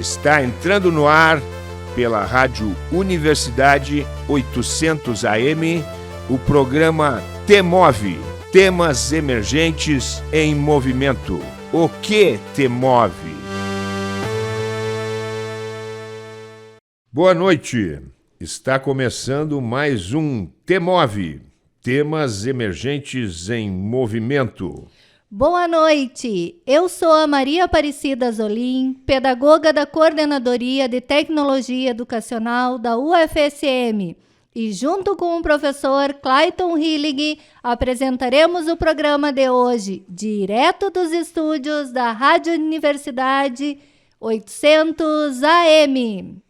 Está entrando no ar pela Rádio Universidade 800 AM o programa T-Move, Temas Emergentes em Movimento. O que te move? Boa noite. Está começando mais um T-Move, Temas Emergentes em Movimento. Boa noite, eu sou a Maria Aparecida Zolim, pedagoga da Coordenadoria de Tecnologia Educacional da UFSM e junto com o professor Clayton Hillig apresentaremos o programa de hoje, direto dos estúdios da Rádio Universidade 800 AM.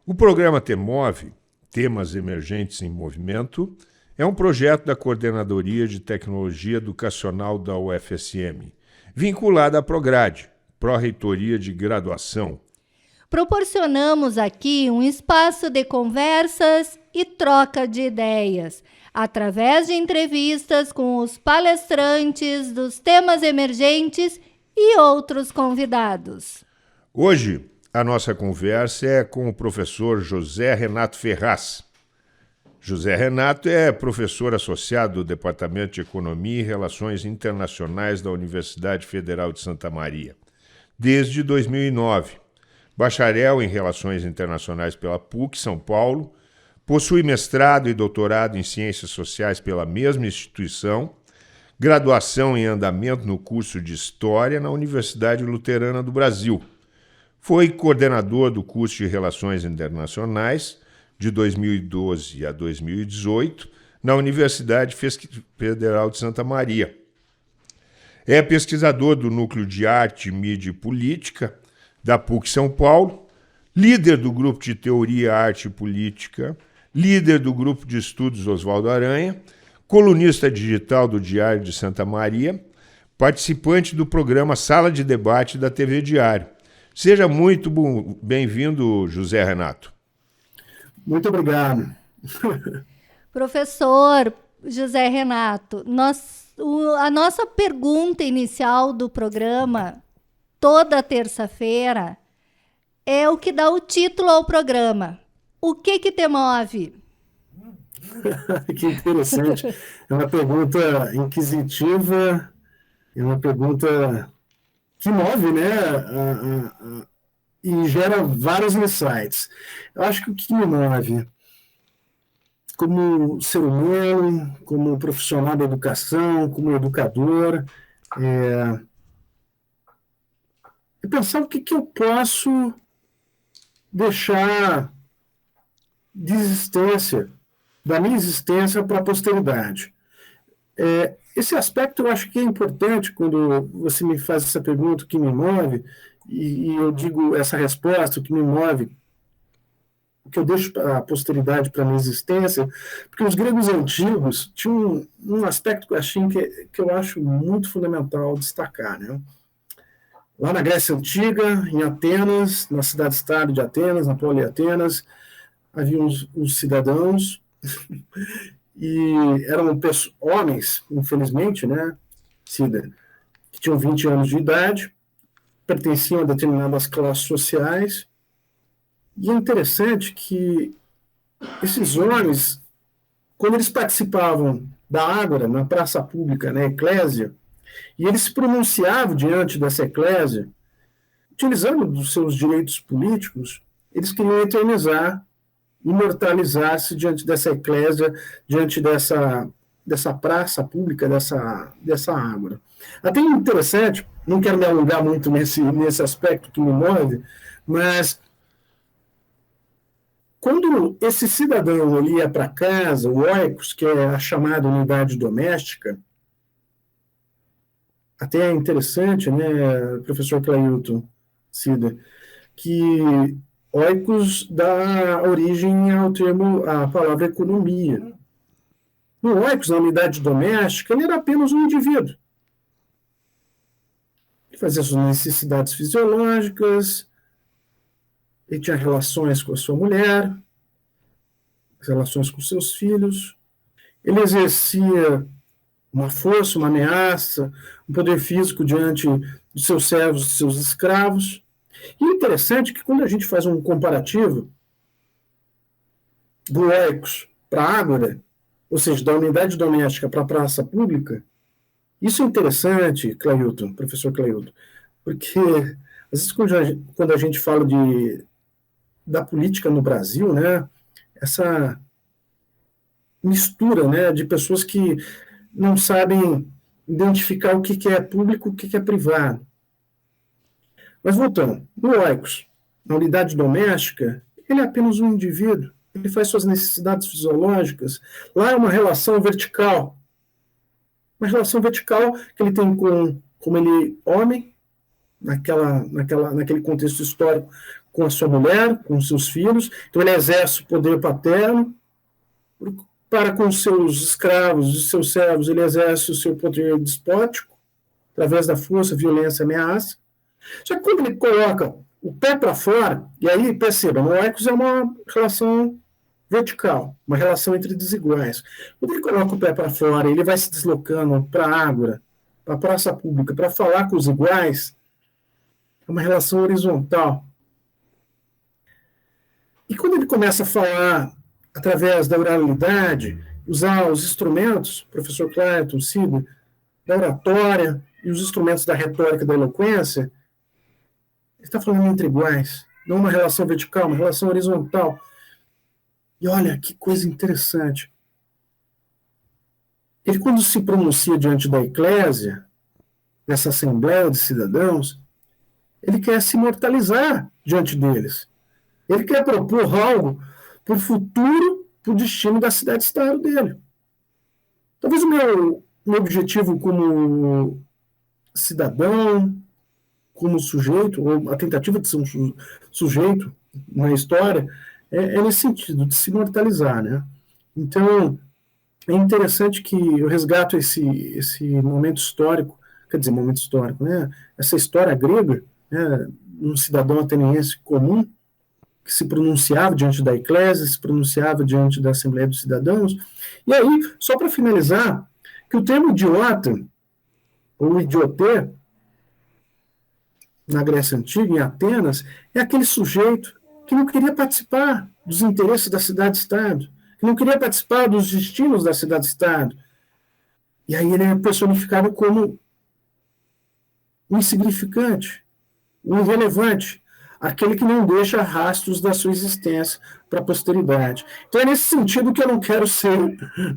O programa T-Move, Temas Emergentes em Movimento, é um projeto da Coordenadoria de Tecnologia Educacional da UFSM, vinculada à Prograde, Pró-Reitoria de Graduação. Proporcionamos aqui um espaço de conversas e troca de ideias, através de entrevistas com os palestrantes dos temas emergentes e outros convidados. Hoje, a nossa conversa é com o professor José Renato Ferraz. José Renato é professor associado do Departamento de Economia e Relações Internacionais da Universidade Federal de Santa Maria, desde 2009. Bacharel em Relações Internacionais pela PUC, São Paulo, possui mestrado e doutorado em Ciências Sociais pela mesma instituição, graduação em andamento no curso de História na Universidade Luterana do Brasil. Foi coordenador do curso de Relações Internacionais de 2012 a 2018, na Universidade Federal de Santa Maria. É pesquisador do Núcleo de Arte, Mídia e Política, da PUC São Paulo, líder do Grupo de Teoria, Arte e Política, líder do Grupo de Estudos Oswaldo Aranha, colunista digital do Diário de Santa Maria, participante do programa Sala de Debate da TV Diário. Seja muito bem-vindo, José Renato. Muito obrigado. Professor José Renato, a nossa pergunta inicial do programa, toda terça-feira, é o que dá o título ao programa. O que te move? Que interessante. É uma pergunta inquisitiva, é uma pergunta que move, né? E gera vários insights. Eu acho que o que me move, como ser humano, como profissional da educação, como educador, é pensar o que eu posso deixar de existência, da minha existência para a posteridade. Esse aspecto eu acho que é importante quando você me faz essa pergunta, o que me move, e eu digo essa resposta, o que me move, o que eu deixo para a posteridade, para a minha existência, porque os gregos antigos tinham um aspecto que eu acho muito fundamental destacar, né? Lá na Grécia Antiga, em Atenas, na cidade-estado de Atenas, na Poli Atenas, havia os cidadãos, e eram homens, infelizmente, né, Cida, que tinham 20 anos de idade, pertenciam a determinadas classes sociais, e é interessante que esses homens, quando eles participavam da ágora, na praça pública, na eclésia, e eles se pronunciavam diante dessa eclésia, utilizando dos seus direitos políticos, eles queriam eternizar, imortalizar-se diante dessa eclésia, diante dessa praça pública, dessa ágora. Até interessante, não quero me alongar muito nesse aspecto que me move, mas quando esse cidadão ele ia para casa, o oikos, que é a chamada unidade doméstica, até é interessante, né, professor Clailton, Cida, que oikos dá origem ao termo, à palavra economia. No oikos, na unidade doméstica, ele era apenas um indivíduo. Ele fazia suas necessidades fisiológicas, ele tinha relações com a sua mulher, relações com seus filhos, ele exercia uma força, uma ameaça, um poder físico diante dos seus servos, dos seus escravos, E é interessante que quando a gente faz um comparativo do oikos para a ágora, ou seja, da unidade doméstica para a praça pública, isso é interessante, Clailton, professor Clailton, porque às vezes quando a gente fala da política no Brasil, né, essa mistura, né, de pessoas que não sabem identificar o que é público e o que é privado. Mas voltando, no oikos, na unidade doméstica, ele é apenas um indivíduo, ele faz suas necessidades fisiológicas. Lá é uma relação vertical que ele tem como ele homem, naquele contexto histórico, com a sua mulher, com os seus filhos. Então ele exerce o poder paterno, para com seus escravos e seus servos, ele exerce o seu poder despótico, através da força, violência, ameaça. Só que quando ele coloca o pé para fora, e aí, perceba, no oikos é uma relação vertical, uma relação entre desiguais. Quando ele coloca o pé para fora, ele vai se deslocando para a ágora, para a praça pública, para falar com os iguais, é uma relação horizontal. E quando ele começa a falar através da oralidade, usar os instrumentos, professor Clayton, Cida, da oratória e os instrumentos da retórica e da eloquência, ele está falando entre iguais, não uma relação vertical, uma relação horizontal. E olha que coisa interessante. Ele, quando se pronuncia diante da eclésia, dessa assembleia de cidadãos, ele quer se imortalizar diante deles. Ele quer propor algo para o futuro, para o destino da cidade-estado dele. Talvez o meu objetivo como cidadão, como sujeito, ou a tentativa de ser um sujeito na história, é nesse sentido, de se imortalizar, né? Então, é interessante que eu resgato esse momento histórico, né? Essa história grega, né? Um cidadão ateniense comum, que se pronunciava diante da eclésia, se pronunciava diante da Assembleia dos Cidadãos. E aí, só para finalizar, que o termo idiota, ou idiotê, na Grécia Antiga, em Atenas, é aquele sujeito que não queria participar dos interesses da cidade-estado, que não queria participar dos destinos da cidade-estado. E aí ele é personificado como um insignificante, um irrelevante, aquele que não deixa rastros da sua existência para a posteridade. Então é nesse sentido que eu não quero ser,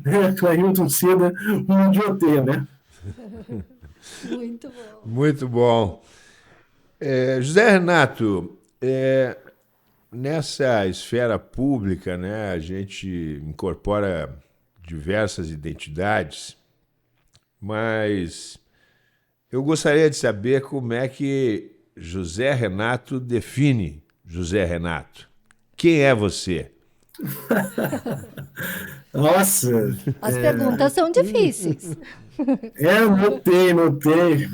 né, Clailton Cida, um idiotê, né? Muito bom. Muito bom. José Renato, nessa esfera pública, né, a gente incorpora diversas identidades, mas eu gostaria de saber como é que José Renato define José Renato. Quem é você? Nossa! As perguntas são difíceis. Notei.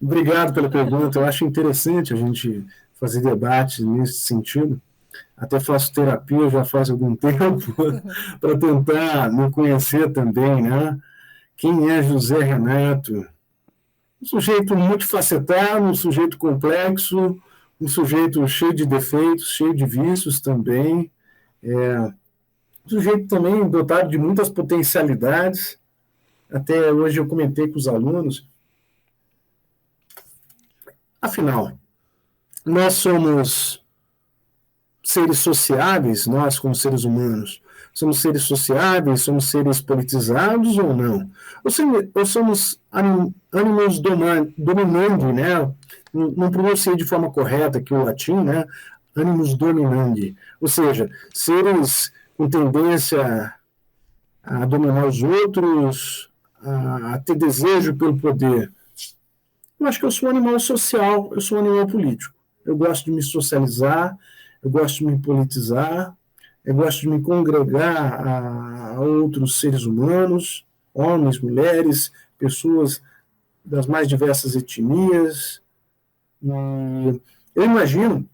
Obrigado pela pergunta. Eu acho interessante a gente fazer debate nesse sentido. Até faço terapia já faz algum tempo para tentar me conhecer também, né? Quem é José Renato? Um sujeito multifacetado, um sujeito complexo, um sujeito cheio de defeitos, cheio de vícios também. Um sujeito também dotado de muitas potencialidades. Até hoje eu comentei com os alunos. Afinal, nós somos seres sociáveis, nós como seres humanos. Somos seres sociáveis, somos seres politizados ou não? Ou somos animus dominandi, né? Não pronunciei de forma correta aqui o latim, né? Animus dominandi. Ou seja, seres com tendência a dominar os outros, a ter desejo pelo poder. Eu acho que eu sou um animal social, eu sou um animal político. Eu gosto de me socializar, eu gosto de me politizar, eu gosto de me congregar a outros seres humanos, homens, mulheres, pessoas das mais diversas etnias. Eu imagino,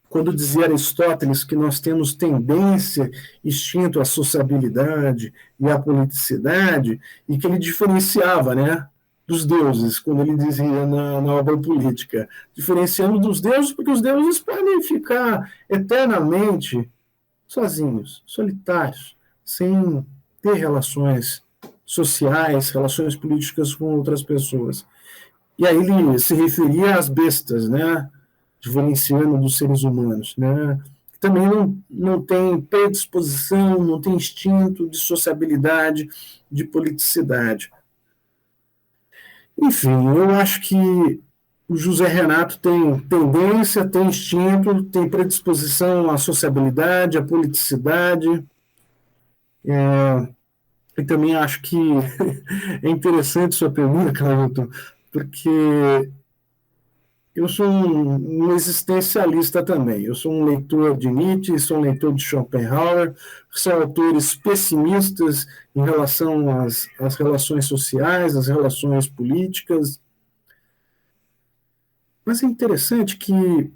quando dizia Aristóteles que nós temos tendência, instinto à sociabilidade e à politicidade, e que ele diferenciava, né, dos deuses, quando ele dizia na obra política, diferenciando dos deuses, porque os deuses podem ficar eternamente sozinhos, solitários, sem ter relações sociais, relações políticas com outras pessoas. E aí ele se referia às bestas, né, diferenciando dos seres humanos, né, que também não tem predisposição, não tem instinto de sociabilidade, de politicidade. Enfim, eu acho que o José Renato tem tendência, tem instinto, tem predisposição à sociabilidade, à politicidade. E também acho que é interessante sua pergunta, Cláudio, porque eu sou um existencialista também. Eu sou um leitor de Nietzsche, sou um leitor de Schopenhauer, são autores pessimistas em relação às relações sociais, às relações políticas. Mas é interessante que,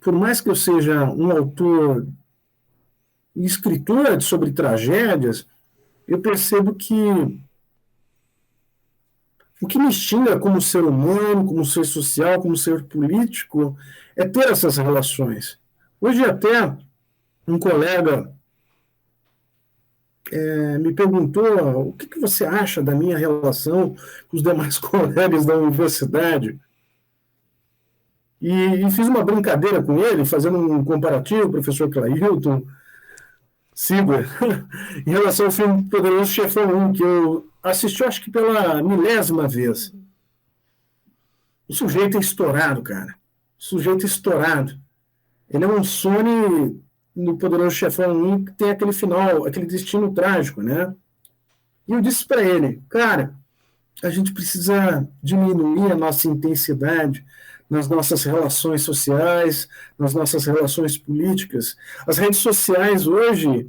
por mais que eu seja um autor e escritor sobre tragédias, eu percebo que o que me extingue como ser humano, como ser social, como ser político, é ter essas relações. Hoje até um colega me perguntou o que você acha da minha relação com os demais colegas da universidade. E fiz uma brincadeira com ele, fazendo um comparativo, professor Clailton, Sigler, em relação ao filme Poderoso Chefão 1, que eu assisti, acho que pela 1000ª vez. O sujeito é estourado, cara. O sujeito é estourado. Ele é um Sony no Poderoso Chefão 1 que tem aquele final, aquele destino trágico, né? E eu disse para ele, cara, a gente precisa diminuir a nossa intensidade nas nossas relações sociais, nas nossas relações políticas. As redes sociais hoje,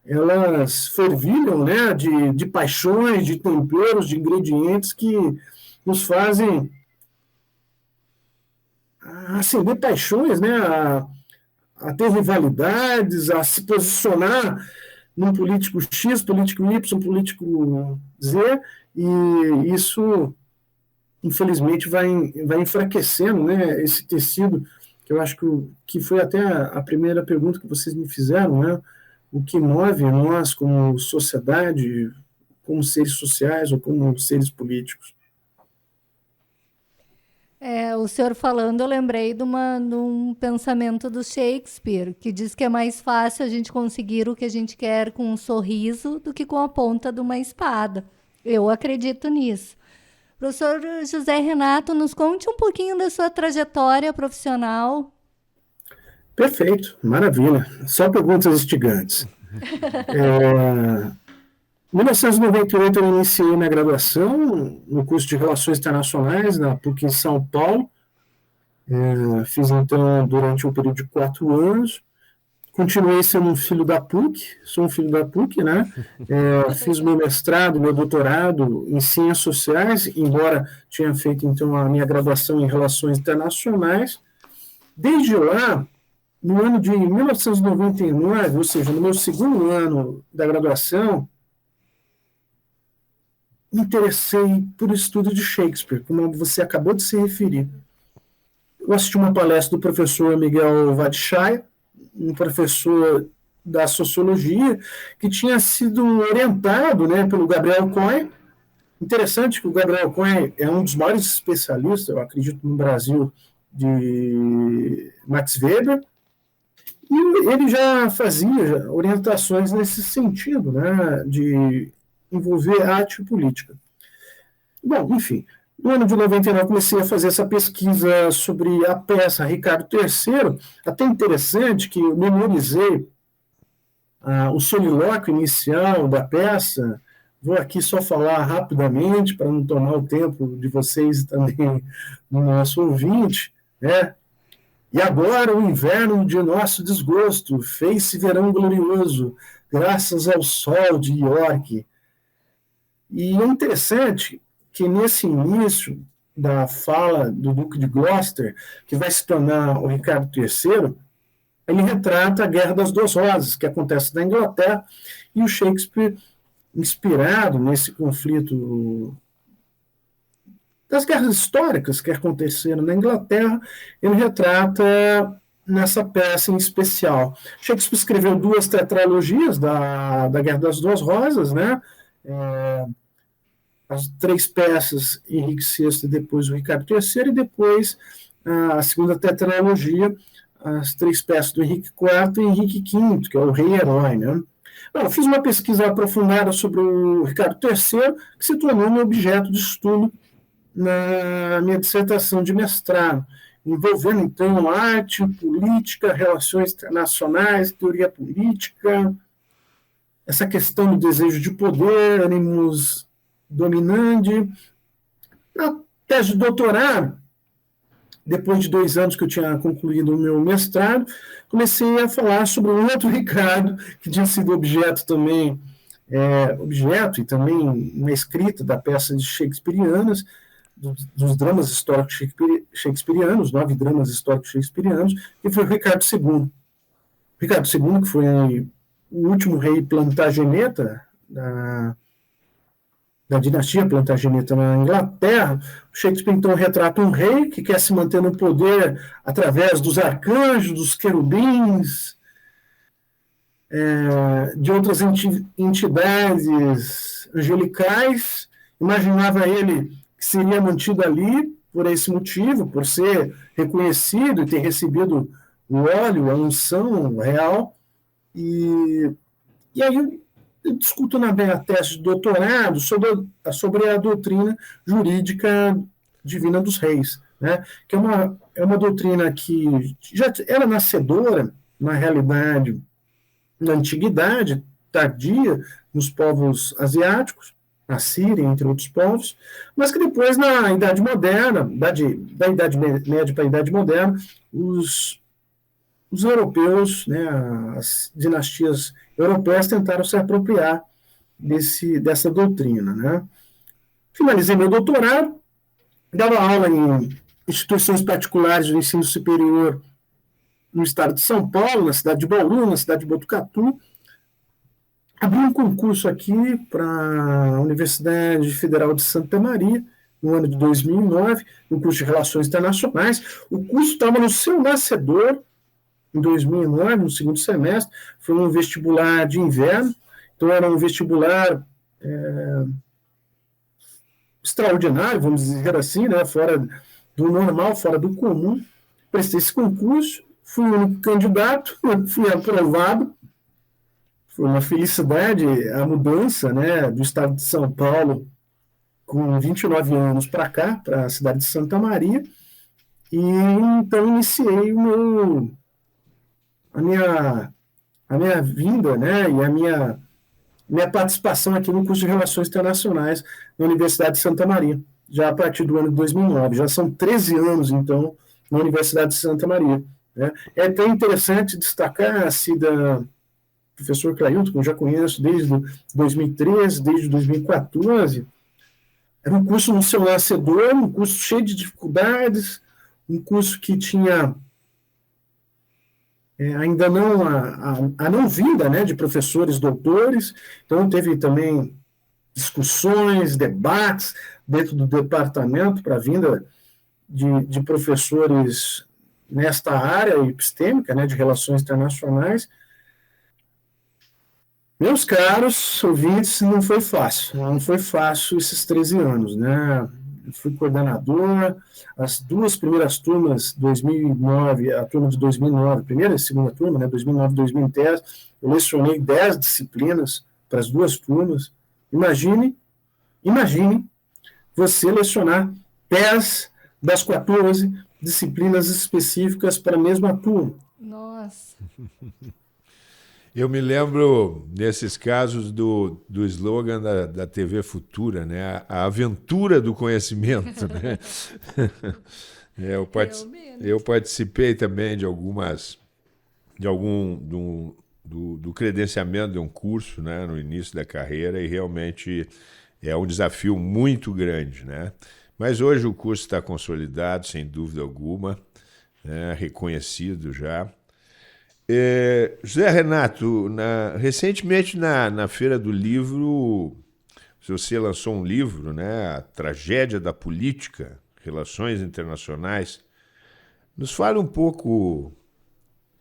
elas fervilham, né, de paixões, de temperos, de ingredientes que nos fazem acender paixões, né, a ter rivalidades, a se posicionar num político X, político Y, político Z, e isso infelizmente vai enfraquecendo, né, esse tecido, que eu acho que foi até a primeira pergunta que vocês me fizeram, né, o que move nós como sociedade, como seres sociais ou como seres políticos. O senhor falando, eu lembrei de um pensamento do Shakespeare, que diz que é mais fácil a gente conseguir o que a gente quer com um sorriso do que com a ponta de uma espada. Eu acredito nisso. Professor José Renato, nos conte um pouquinho da sua trajetória profissional. Perfeito, maravilha. Só perguntas instigantes. Em 1998, eu iniciei na graduação, no curso de Relações Internacionais, na PUC em São Paulo. Fiz, então, durante um período de 4 anos. Continuei sendo um filho da PUC, sou um filho da PUC, né? Fiz meu mestrado, meu doutorado em Ciências Sociais, embora tinha feito, então, a minha graduação em Relações Internacionais. Desde lá, no ano de 1999, ou seja, no meu segundo ano da graduação, me interessei por estudo de Shakespeare, como você acabou de se referir. Eu assisti uma palestra do professor Miguel Vadishaya, um professor da sociologia, que tinha sido orientado, né, pelo Gabriel Cohen. Interessante que o Gabriel Cohen é um dos maiores especialistas, eu acredito, no Brasil, de Max Weber, e ele já fazia orientações nesse sentido, né, de envolver arte e política. Bom, enfim, no ano de 99 comecei a fazer essa pesquisa sobre a peça Ricardo III, até interessante que eu memorizei o solilóquio inicial da peça. Vou aqui só falar rapidamente, para não tomar o tempo de vocês e também do nosso ouvinte, né? E agora o inverno de nosso desgosto fez-se verão glorioso, graças ao sol de York. E é interessante que nesse início da fala do Duque de Gloucester, que vai se tornar o Ricardo III, ele retrata a Guerra das Duas Rosas, que acontece na Inglaterra, e o Shakespeare, inspirado nesse conflito das guerras históricas que aconteceram na Inglaterra, ele retrata nessa peça em especial. Shakespeare escreveu 2 tetralogias da Guerra das Duas Rosas, né? As 3 peças, Henrique VI, depois o Ricardo III, e depois a segunda tetralogia, as 3 peças do Henrique IV e Henrique V, que é o rei-herói, né? Eu fiz uma pesquisa aprofundada sobre o Ricardo III, que se tornou meu objeto de estudo na minha dissertação de mestrado, envolvendo, então, arte, política, relações internacionais, teoria política, essa questão do desejo de poder, ânimos dominante. Na tese de doutorado, depois de 2 anos que eu tinha concluído o meu mestrado, comecei a falar sobre um outro Ricardo, que tinha sido objeto também, objeto e também uma escrita da peça de shakespearianas, dos dramas históricos shakespearianos, 9 dramas históricos shakespearianos, que foi o Ricardo II. Ricardo II, que foi o último rei Plantageneta da dinastia Plantageneta na Inglaterra. O Shakespeare, então, retrata um rei que quer se manter no poder através dos arcanjos, dos querubins, de outras entidades angelicais. Imaginava ele que seria mantido ali por esse motivo, por ser reconhecido e ter recebido o óleo, a unção real. E aí eu discuto na minha tese de doutorado sobre a doutrina jurídica divina dos reis, né? Que é uma doutrina que já era nascedora, na realidade, na antiguidade tardia, nos povos asiáticos, na Síria, entre outros povos, mas que depois, na Idade Moderna, da Idade Média para a Idade Moderna, os europeus, né, as dinastias europeias tentaram se apropriar dessa doutrina, né? Finalizei meu doutorado, dava aula em instituições particulares do ensino superior no estado de São Paulo, na cidade de Bauru, na cidade de Botucatu. Abri um concurso aqui para a Universidade Federal de Santa Maria, no ano de 2009, no curso de Relações Internacionais. O curso estava no seu nascedor, em 2009, no segundo semestre. Foi um vestibular de inverno, então era um vestibular extraordinário, vamos dizer assim, né, fora do normal, fora do comum. Prestei esse concurso, fui o único candidato, fui aprovado. Foi uma felicidade a mudança, né, do estado de São Paulo com 29 anos para cá, para a cidade de Santa Maria, e então iniciei a minha vinda, né, e a minha participação aqui no curso de Relações Internacionais na Universidade de Santa Maria, já a partir do ano de 2009. Já são 13 anos, então, na Universidade de Santa Maria, né. É até interessante destacar, Cida, professor Clailton, que eu já conheço desde 2013, desde 2014, era um curso no seu nascedor, um curso cheio de dificuldades, um curso que tinha ainda não a não vinda, né, de professores doutores, então teve também discussões, debates dentro do departamento para a vinda de professores nesta área epistêmica, né, de relações internacionais. Meus caros ouvintes, não foi fácil esses 13 anos, né? Eu fui coordenador, as 2 primeiras turmas, 2009, a turma de 2009, a primeira e a segunda turma, né, 2009 e 2010, eu lecionei 10 disciplinas para as 2 turmas. Imagine você lecionar 10 das 14 disciplinas específicas para a mesma turma. Nossa! Eu me lembro, nesses casos, do slogan da TV Futura, né? A aventura do conhecimento. Né? Eu participei também de do credenciamento de um curso, né, no início da carreira, e realmente é um desafio muito grande, né? Mas hoje o curso está consolidado, sem dúvida alguma, né, reconhecido já. José Renato, recentemente na Feira do Livro, você lançou um livro, né? A Tragédia da Política, Relações Internacionais. Nos fale um pouco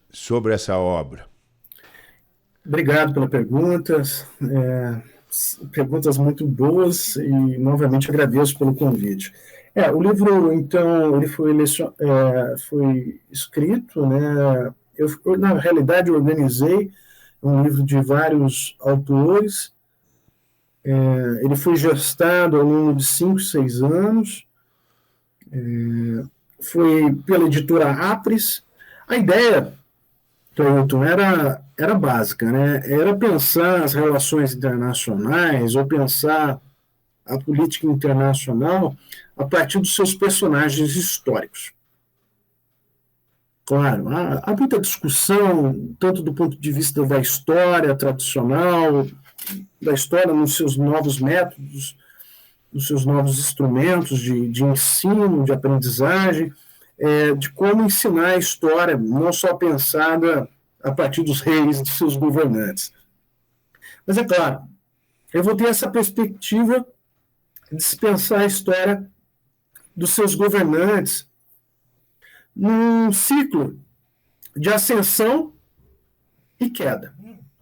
sobre essa obra. Obrigado pelas perguntas. Perguntas muito boas e, novamente, agradeço pelo convite. O livro, então, ele foi escrito, né? Eu, na realidade, organizei um livro de vários autores. Ele foi gestado ao longo de 5, 6 anos. Foi pela editora Apres. A ideia, Cleiton, era básica, né? Era pensar as relações internacionais ou pensar a política internacional a partir dos seus personagens históricos. Claro, há muita discussão, tanto do ponto de vista da história tradicional, da história nos seus novos métodos, nos seus novos instrumentos de ensino, de aprendizagem, de como ensinar a história, não só pensada a partir dos reis e de seus governantes. Mas, é claro, eu vou ter essa perspectiva de se pensar a história dos seus governantes num ciclo de ascensão e queda.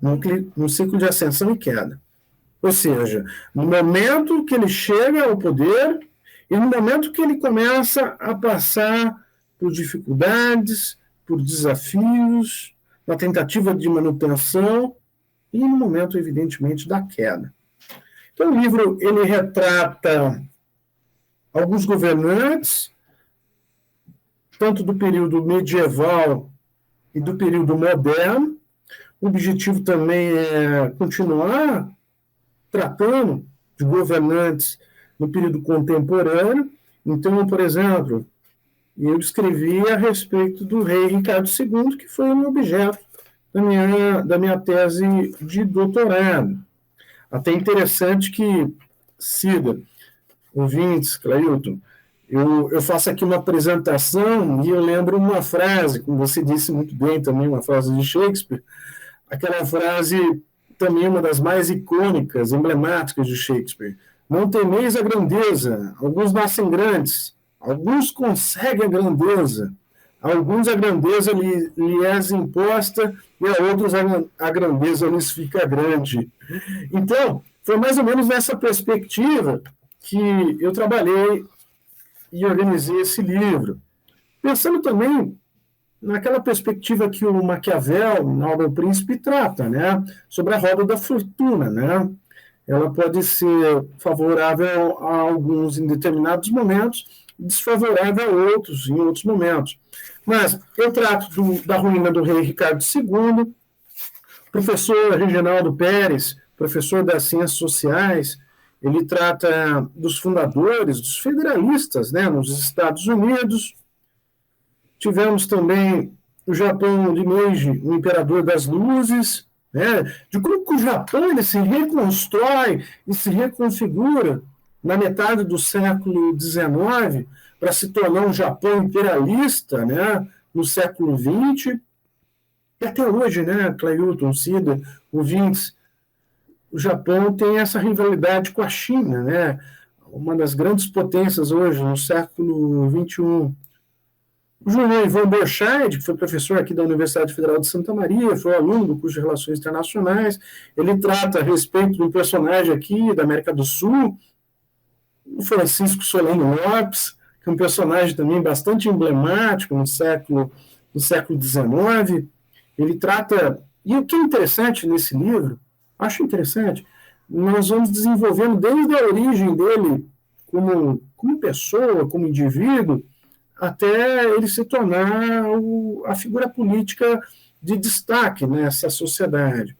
Num ciclo de ascensão e queda. Ou seja, no momento que ele chega ao poder e no momento que ele começa a passar por dificuldades, por desafios, na tentativa de manutenção e no momento, evidentemente, da queda. Então, o livro ele retrata alguns governantes, tanto do período medieval e do período moderno. O objetivo também é continuar tratando de governantes no período contemporâneo. Então, por exemplo, eu escrevi a respeito do rei Ricardo II, que foi um objeto da minha tese de doutorado. Até interessante que, Cida, ouvintes, Cleilton, eu faço aqui uma apresentação e eu lembro uma frase, como você disse muito bem também, uma frase de Shakespeare, aquela frase também uma das mais icônicas, emblemáticas de Shakespeare. Não temeis a grandeza, alguns nascem grandes, alguns conseguem a grandeza, alguns a grandeza lhes é imposta e a outros a grandeza lhes fica grande. Então, foi mais ou menos nessa perspectiva que eu trabalhei e organizei esse livro. Pensando também naquela perspectiva que o Maquiavel, na obra O Príncipe, trata, né? Sobre a roda da fortuna, né? Ela pode ser favorável a alguns em determinados momentos, desfavorável a outros em outros momentos. Mas eu trato da ruína do rei Ricardo II, professor Reginaldo Pérez, professor das Ciências Sociais, ele trata dos fundadores, dos federalistas, né, nos Estados Unidos. Tivemos também o Japão de Meiji, o imperador das luzes, né, de como que o Japão ele se reconstrói e se reconfigura na metade do século XIX para se tornar um Japão imperialista, né, no século XX. E até hoje, né, Cleilton, Cida, ouvintes, o Japão tem essa rivalidade com a China, né, uma das grandes potências hoje, no século XXI. O João Ivan Borchardt, que foi professor aqui da Universidade Federal de Santa Maria, foi aluno do curso de Relações Internacionais, ele trata a respeito de um personagem aqui da América do Sul, o Francisco Solano Lopes, que é um personagem também bastante emblemático no século XIX. Ele trata... E o que é interessante nesse livro, acho interessante, nós vamos desenvolvendo desde a origem dele como pessoa, como indivíduo, até ele se tornar a figura política de destaque nessa sociedade.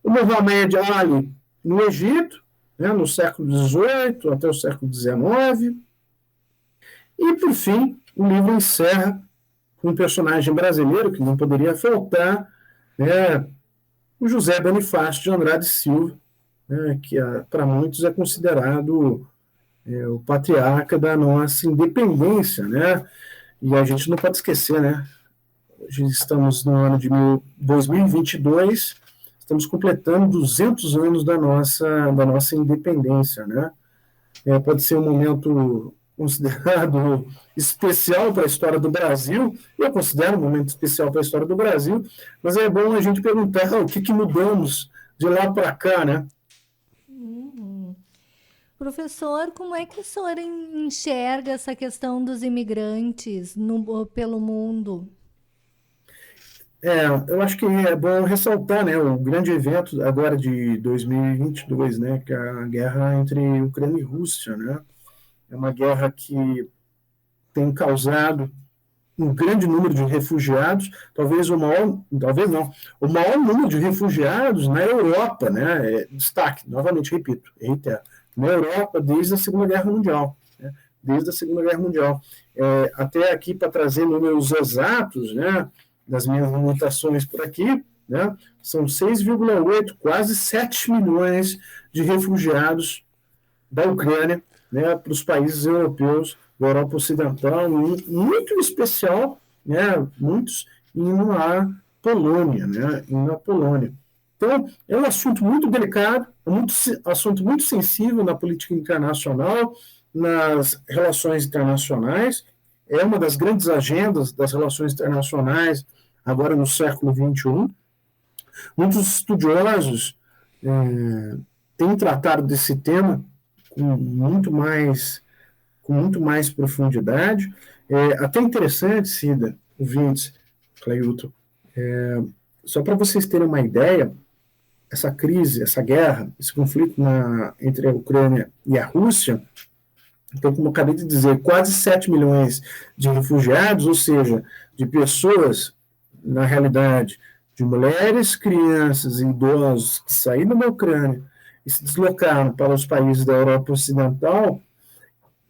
O Muhammad Ali, no Egito, né, no século XVIII até o século XIX. E, por fim, o livro encerra com um personagem brasileiro que não poderia faltar, né, o José Bonifácio de Andrade Silva, né, que para muitos é considerado o patriarca da nossa independência, né? E a gente não pode esquecer, né? Hoje estamos no ano de 2022, estamos completando 200 anos da nossa independência, né? Pode ser um momento considerado especial para a história do Brasil, eu considero um momento especial para a história do Brasil, mas é bom a gente perguntar o que mudamos de lá para cá, né? Professor, como é que o senhor enxerga essa questão dos imigrantes pelo mundo? Eu acho que é bom ressaltar, né, o grande evento agora de 2022, né, que é a guerra entre Ucrânia e Rússia, né? É uma guerra que tem causado um grande número de refugiados, talvez não, o maior número de refugiados na Europa, né? Destaque, novamente, repito, reitero, na Europa desde a Segunda Guerra Mundial, né? Desde a Segunda Guerra Mundial. Até aqui, para trazer números exatos, né, das minhas anotações por aqui, né, são 6,8, quase 7 milhões de refugiados da Ucrânia, né, para os países europeus, da Europa Ocidental, muito em especial, né, muitos indo à Polônia, né, indo à Polônia. Então, é um assunto muito delicado, assunto muito sensível na política internacional, nas relações internacionais, é uma das grandes agendas das relações internacionais agora no século XXI. Muitos estudiosos têm tratado desse tema com muito mais profundidade. Até interessante, Cida, ouvintes, Cleilton, só para vocês terem uma ideia, essa crise, essa guerra, esse conflito entre a Ucrânia e a Rússia, então, como eu acabei de dizer, quase 7 milhões de refugiados, ou seja, de pessoas, na realidade, de mulheres, crianças e idosos que saíram da Ucrânia e se deslocaram para os países da Europa Ocidental.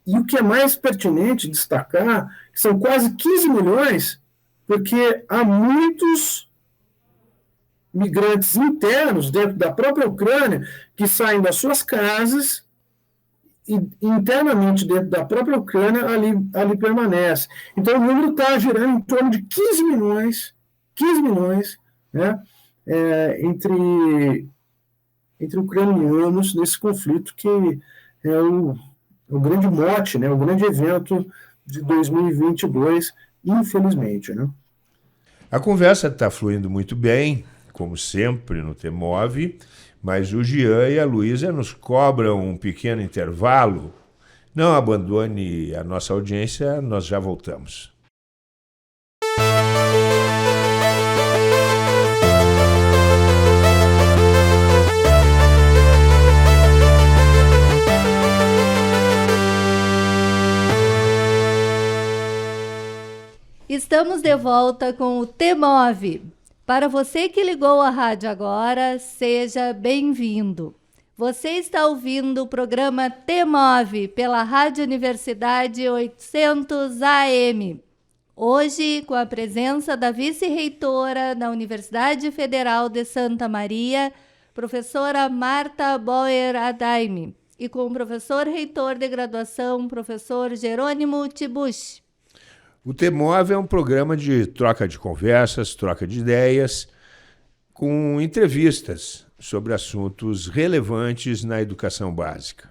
E o que é mais pertinente destacar, são quase 15 milhões, porque há muitos migrantes internos dentro da própria Ucrânia que saem das suas casas e internamente dentro da própria Ucrânia ali permanece. Então, o número está girando em torno de 15 milhões, né, entre ucranianos nesse conflito que é o grande mote, né, o grande evento de 2022, infelizmente, né? A conversa está fluindo muito bem, como sempre no Temove, mas o Jean e a Luísa nos cobram um pequeno intervalo. Não abandone a nossa audiência, nós já voltamos. Estamos de volta com o Temove. Para você que ligou a rádio agora, seja bem-vindo. Você está ouvindo o programa Temove pela Rádio Universidade 800 AM. Hoje, com a presença da vice-reitora da Universidade Federal de Santa Maria, professora Marta Bauer Adaime, e com o professor reitor de graduação, professor Jerônimo Tibuchi. O Temove é um programa de troca de conversas, troca de ideias, com entrevistas sobre assuntos relevantes na educação básica.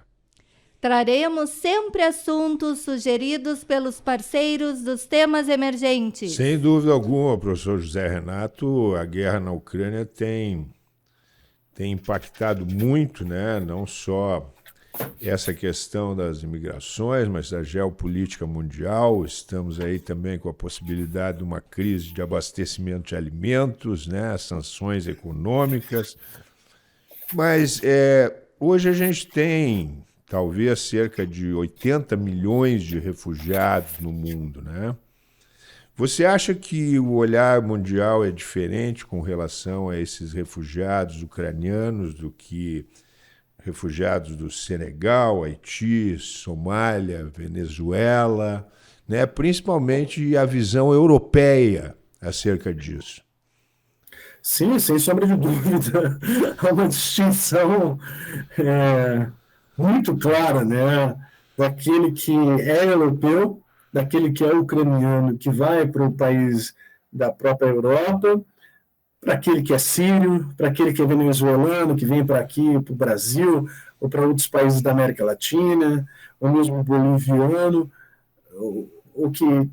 Traremos sempre assuntos sugeridos pelos parceiros dos temas emergentes. Sem dúvida alguma, professor José Renato, a guerra na Ucrânia tem impactado muito, né? Não só essa questão das imigrações, mas da geopolítica mundial. Estamos aí também com a possibilidade de uma crise de abastecimento de alimentos, né? Sanções econômicas. Mas hoje a gente tem talvez cerca de 80 milhões de refugiados no mundo, né? Você acha que o olhar mundial é diferente com relação a esses refugiados ucranianos do que refugiados do Senegal, Haiti, Somália, Venezuela, né? Principalmente a visão europeia acerca disso? Sim, sem sombra de dúvida. Há uma distinção muito clara, né? Daquele que é europeu, daquele que é ucraniano, que vai para o país da própria Europa, para aquele que é sírio, para aquele que é venezuelano, que vem para aqui, para o Brasil, ou para outros países da América Latina, ou mesmo boliviano, ou que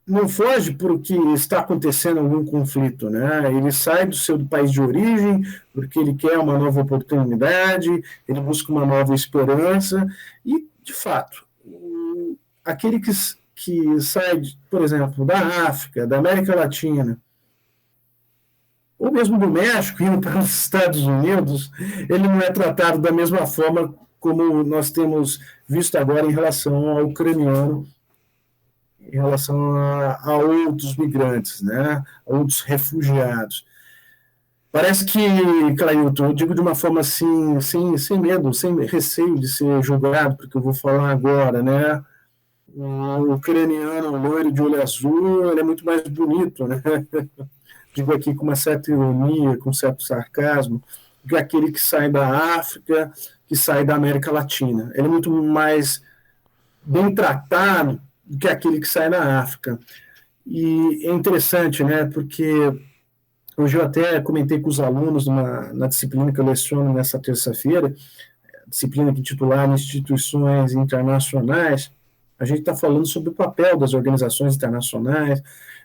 não foge porque está acontecendo algum conflito, né? Ele sai do seu país de origem porque ele quer uma nova oportunidade, ele busca uma nova esperança e, de fato, aquele que sai, por exemplo, da África, da América Latina, ou mesmo do México, indo para os Estados Unidos, ele não é tratado da mesma forma como nós temos visto agora em relação ao ucraniano, em relação a outros migrantes, né, a outros refugiados. Parece que, Clailton, eu digo de uma forma assim, sem medo, sem receio de ser julgado, porque eu vou falar agora, né, o ucraniano loiro de olho azul, ele é muito mais bonito, né, digo aqui com uma certa ironia, com um certo sarcasmo, do que aquele que sai da África, que sai da América Latina. Ele é muito mais bem tratado do que aquele que sai da África. E é interessante, né, porque hoje eu até comentei com os alunos na disciplina que eu leciono nessa terça-feira, disciplina que titular Instituições Internacionais, a gente está falando sobre o papel das organizações internacionais,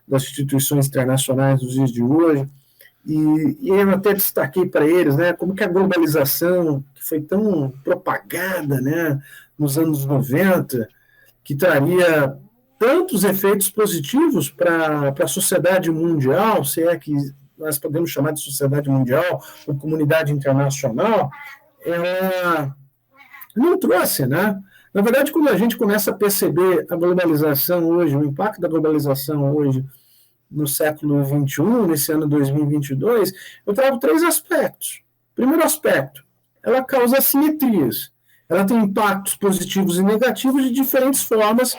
das instituições internacionais dos dias de hoje, e eu até destaquei para eles, né, como que a globalização, que foi tão propagada, né, nos anos 90, que traria tantos efeitos positivos para a sociedade mundial, se é que nós podemos chamar de sociedade mundial ou comunidade internacional, ela não trouxe, né? Na verdade, quando a gente começa a perceber a globalização hoje, o impacto da globalização hoje no século XXI, nesse ano 2022, eu trago 3 aspectos. Primeiro aspecto, ela causa assimetrias. Ela tem impactos positivos e negativos de diferentes formas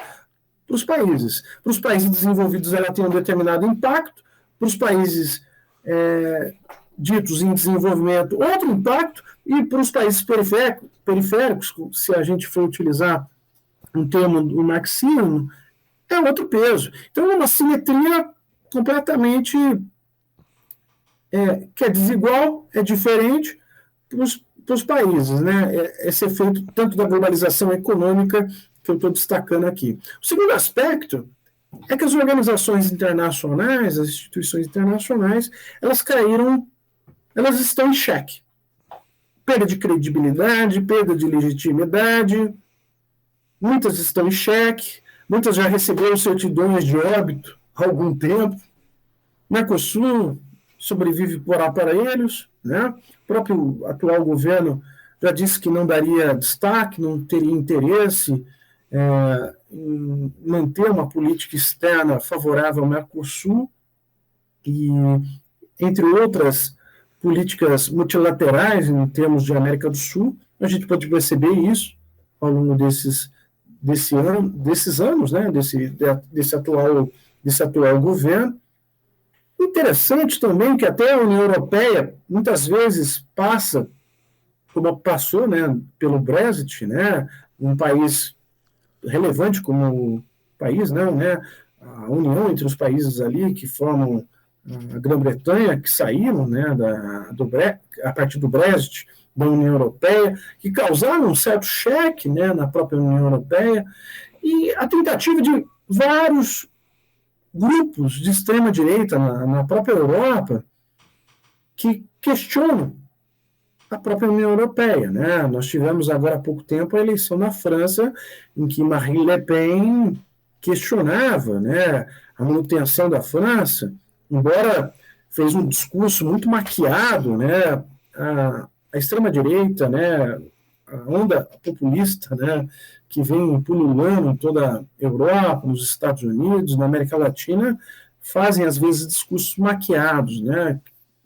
para os países. Para os países desenvolvidos, ela tem um determinado impacto. Para os países ditos em desenvolvimento, outro impacto. E para os países periféricos, se a gente for utilizar um termo do marxismo, é outro peso. Então, é uma simetria completamente que é desigual, é diferente para os países, né? Esse efeito tanto da globalização econômica que eu estou destacando aqui. O segundo aspecto é que as organizações internacionais, as instituições internacionais, elas estão em xeque. Perda de credibilidade, perda de legitimidade, muitas estão em xeque, muitas já receberam certidões de óbito há algum tempo. Mercosul sobrevive por aparelhos, né? O próprio atual governo já disse que não daria destaque, não teria interesse em manter uma política externa favorável ao Mercosul, e, entre outras políticas multilaterais em termos de América do Sul, a gente pode perceber isso ao longo desses anos, né? desse atual governo. Interessante também que até a União Europeia muitas vezes passa, como passou, né, pelo Brexit, né, um país relevante como o país, não, né, a união entre os países ali que formam a Grã-Bretanha, que saíram, né, a partir do Brexit da União Europeia, que causaram um certo cheque, né, na própria União Europeia, e a tentativa de vários grupos de extrema-direita na própria Europa que questionam a própria União Europeia, né? Nós tivemos agora há pouco tempo a eleição na França, em que Marine Le Pen questionava, né, a manutenção da França, embora fez um discurso muito maquiado, né, a extrema-direita, né, a onda populista, né, que vem pululando em toda a Europa, nos Estados Unidos, na América Latina, fazem, às vezes, discursos maquiados, né,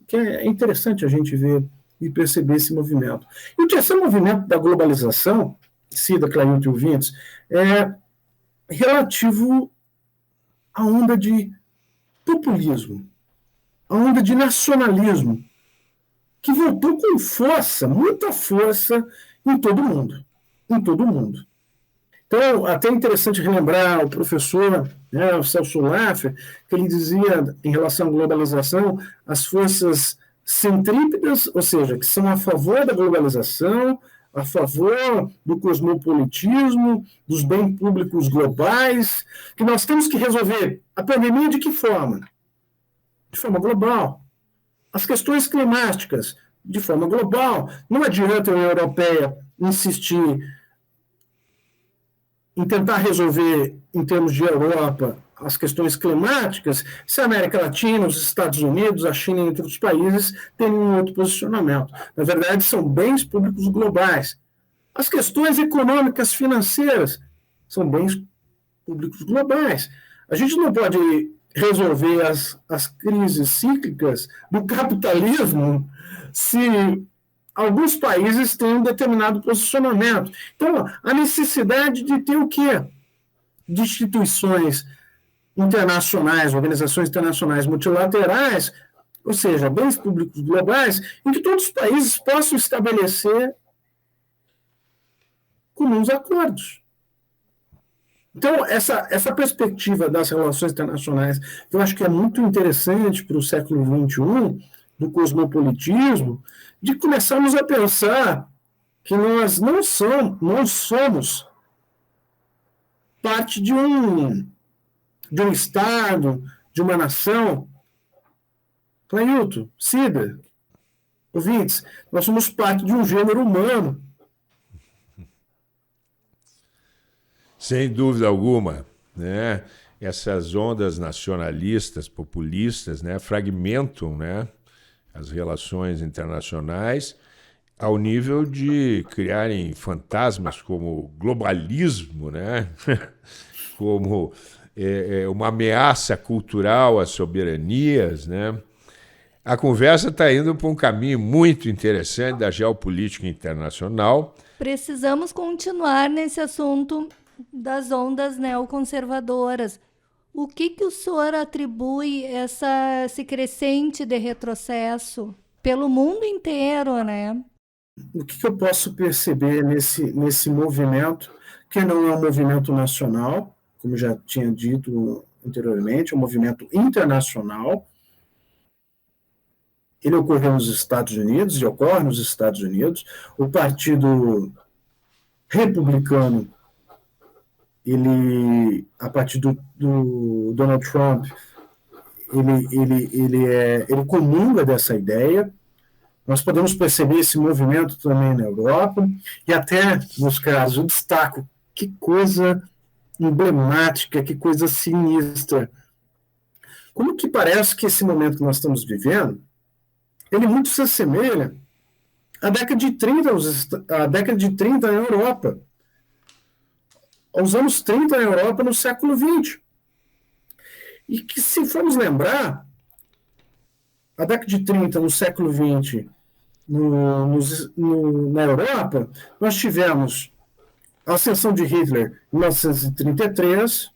que é interessante a gente ver e perceber esse movimento. E o terceiro movimento da globalização, Cida, Clailton e ouvintes, é relativo à onda de populismo, à onda de nacionalismo, que voltou com força, muita força, em todo o mundo. Então, até é interessante relembrar o professor, né, o Celso Laffer, que ele dizia, em relação à globalização, as forças centrípetas, ou seja, que são a favor da globalização, a favor do cosmopolitismo, dos bens públicos globais, que nós temos que resolver a pandemia de que forma? De forma global. As questões climáticas, de forma global. Não adianta a União Europeia insistir em tentar resolver, em termos de Europa, as questões climáticas, se a América Latina, os Estados Unidos, a China e outros países têm um outro posicionamento. Na verdade, são bens públicos globais. As questões econômicas, financeiras, são bens públicos globais. A gente não pode resolver as crises cíclicas do capitalismo se alguns países têm um determinado posicionamento. Então, a necessidade de ter o quê? De instituições internacionais, organizações internacionais multilaterais, ou seja, bens públicos globais, em que todos os países possam estabelecer comuns acordos. Então, essa perspectiva das relações internacionais, eu acho que é muito interessante para o século XXI, do cosmopolitismo, de começarmos a pensar que nós não somos parte de um Estado, de uma nação. Clailton, Cida, ouvintes, nós somos parte de um gênero humano. Sem dúvida alguma, né? Essas ondas nacionalistas, populistas, né, fragmentam, né, as relações internacionais ao nível de criarem fantasmas como globalismo, né? Como uma ameaça cultural às soberanias, né? A conversa está indo para um caminho muito interessante da geopolítica internacional. Precisamos continuar nesse assunto das ondas neoconservadoras. O que o senhor atribui esse crescente de retrocesso pelo mundo inteiro, né? O que eu posso perceber nesse movimento, que não é um movimento nacional, como já tinha dito anteriormente, é um movimento internacional. Ele ocorreu nos Estados Unidos e ocorre nos Estados Unidos. O Partido Republicano, ele, a partir do Donald Trump, ele comunga dessa ideia. Nós podemos perceber esse movimento também na Europa, e até, nos casos, eu destaco, que coisa emblemática, que coisa sinistra. Como que parece que esse momento que nós estamos vivendo, ele muito se assemelha à década de 30, na Europa, aos anos 30 na Europa, no século XX. E que, se formos lembrar, a década de 30, no século XX, na Europa, nós tivemos a ascensão de Hitler em 1933,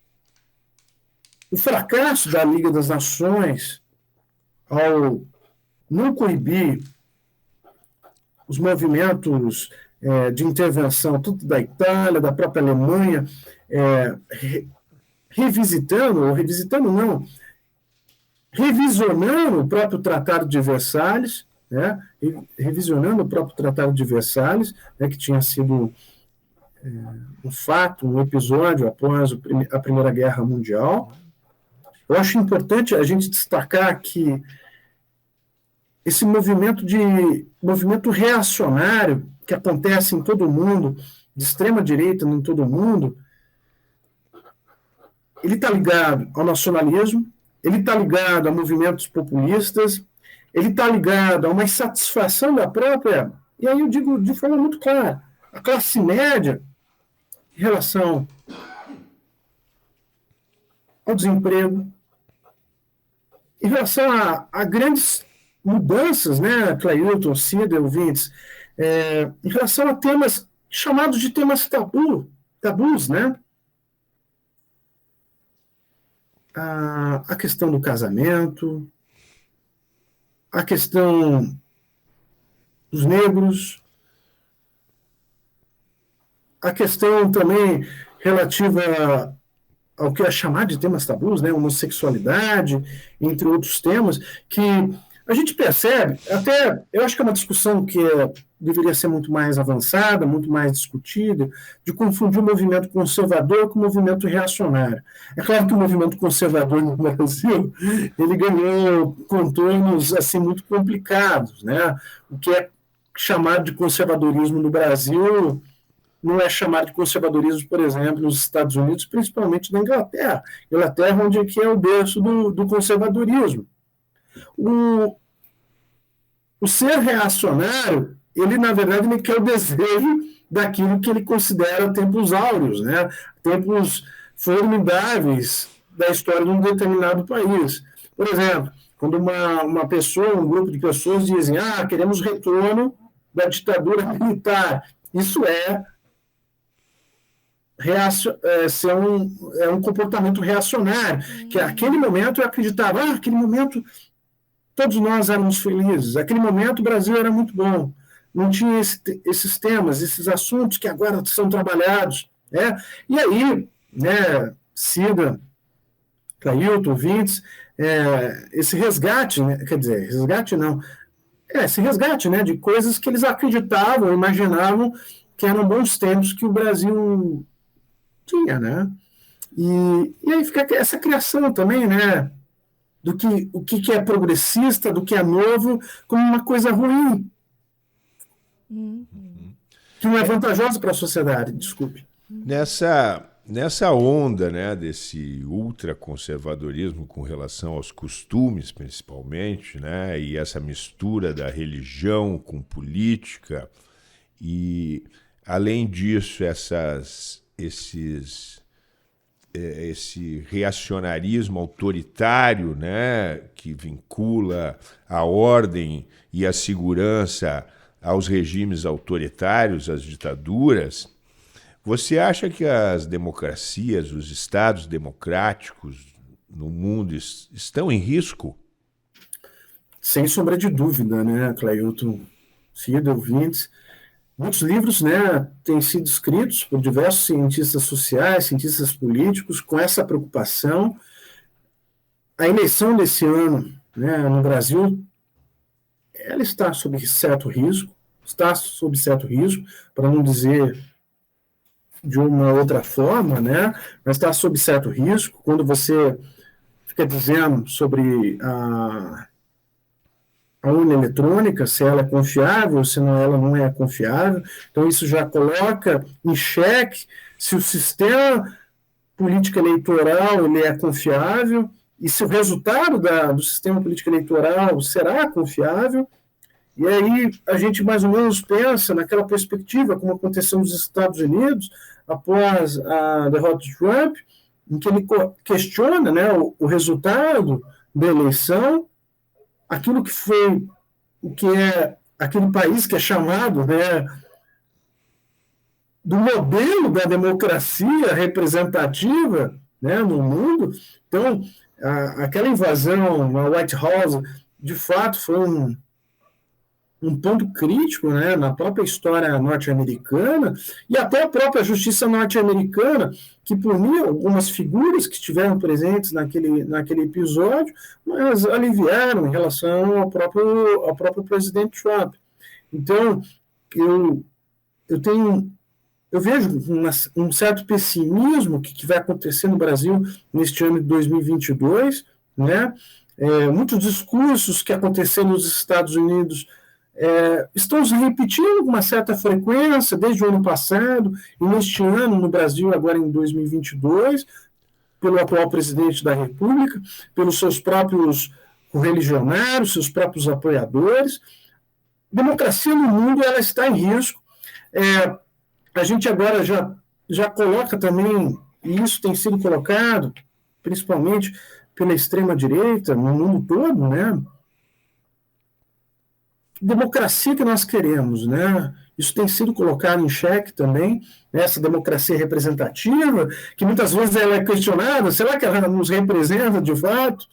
o fracasso da Liga das Nações ao não coibir os movimentos de intervenção, tanto da Itália, da própria Alemanha, revisionando o próprio Tratado de Versalhes, né, revisionando o próprio Tratado de Versalhes, né, que tinha sido um fato, um episódio após a Primeira Guerra Mundial. Eu acho importante a gente destacar que esse movimento reacionário que acontece em todo o mundo, de extrema direita em todo o mundo, ele está ligado ao nacionalismo, ele está ligado a movimentos populistas, ele está ligado a uma insatisfação da própria, e aí eu digo de forma muito clara, a classe média em relação ao desemprego, em relação a grandes mudanças, né, Clailton, Cida, ouvintes, em relação a temas chamados de temas tabus, né? A questão do casamento, a questão dos negros, a questão também relativa ao que é chamado de temas tabus, né, homossexualidade, entre outros temas, que a gente percebe, até eu acho que é uma discussão que deveria ser muito mais avançada, muito mais discutida, de confundir o movimento conservador com o movimento reacionário. É claro que o movimento conservador no Brasil, ele ganhou contornos assim, muito complicados, né? O que é chamado de conservadorismo no Brasil não é chamado de conservadorismo, por exemplo, nos Estados Unidos, principalmente na Inglaterra. Inglaterra, onde é o berço do conservadorismo. O ser reacionário, ele, na verdade, ele quer o desejo daquilo que ele considera tempos áureos, né? Tempos formidáveis da história de um determinado país. Por exemplo, quando uma pessoa, um grupo de pessoas dizem queremos retorno da ditadura militar, isso é um comportamento reacionário, que naquele momento eu acreditava, naquele momento todos nós éramos felizes, naquele momento o Brasil era muito bom, não tinha esses temas, esses assuntos que agora são trabalhados, né? E aí, né, Cida, Clailton, Vintes, esse resgate, né, quer dizer, resgate não, esse resgate, né, de coisas que eles acreditavam, imaginavam que eram bons tempos que o Brasil tinha, né? E aí fica essa criação também, né? O que é progressista, do que é novo, como uma coisa ruim. Que não é vantajosa para a sociedade, desculpe. Nessa onda, né, desse ultraconservadorismo com relação aos costumes, principalmente, né, e essa mistura da religião com política, e, além disso, esse reacionarismo autoritário, né, que vincula a ordem e a segurança aos regimes autoritários, às ditaduras, você acha que as democracias, os estados democráticos no mundo estão em risco? Sem sombra de dúvida, né, Clailton, Cida, ouvintes. Muitos livros, né, têm sido escritos por diversos cientistas sociais, cientistas políticos, com essa preocupação. A eleição desse ano, né, no Brasil, ela está sob certo risco, para não dizer de uma outra forma, né, mas está sob certo risco. Quando você fica dizendo sobre a urna eletrônica, se ela é confiável, se não, ela não é confiável. Então, isso já coloca em xeque se o sistema político eleitoral ele é confiável e se o resultado do sistema político eleitoral será confiável. E aí a gente mais ou menos pensa naquela perspectiva, como aconteceu nos Estados Unidos, após a derrota de Trump, em que ele questiona, né, o resultado da eleição, aquilo que foi, o que é aquele país que é chamado, né, do modelo da democracia representativa, né, no mundo. Então, aquela invasão na White House, de fato, foi um ponto crítico, né, na própria história norte-americana, e até a própria justiça norte-americana, que puniu algumas figuras que estiveram presentes naquele episódio, mas aliviaram em relação ao próprio presidente Trump. Então, eu vejo um certo pessimismo que vai acontecer no Brasil neste ano de 2022, né? Muitos discursos que aconteceram nos Estados Unidos estão se repetindo com uma certa frequência desde o ano passado e neste ano no Brasil, agora em 2022, pelo atual presidente da República, pelos seus próprios correligionários, seus próprios apoiadores. Democracia no mundo ela está em risco. A gente agora já coloca também, e isso tem sido colocado, principalmente pela extrema-direita, no mundo todo, né? Democracia que nós queremos, né? Isso tem sido colocado em xeque também, né? Essa democracia representativa, que muitas vezes ela é questionada, será que ela nos representa de fato?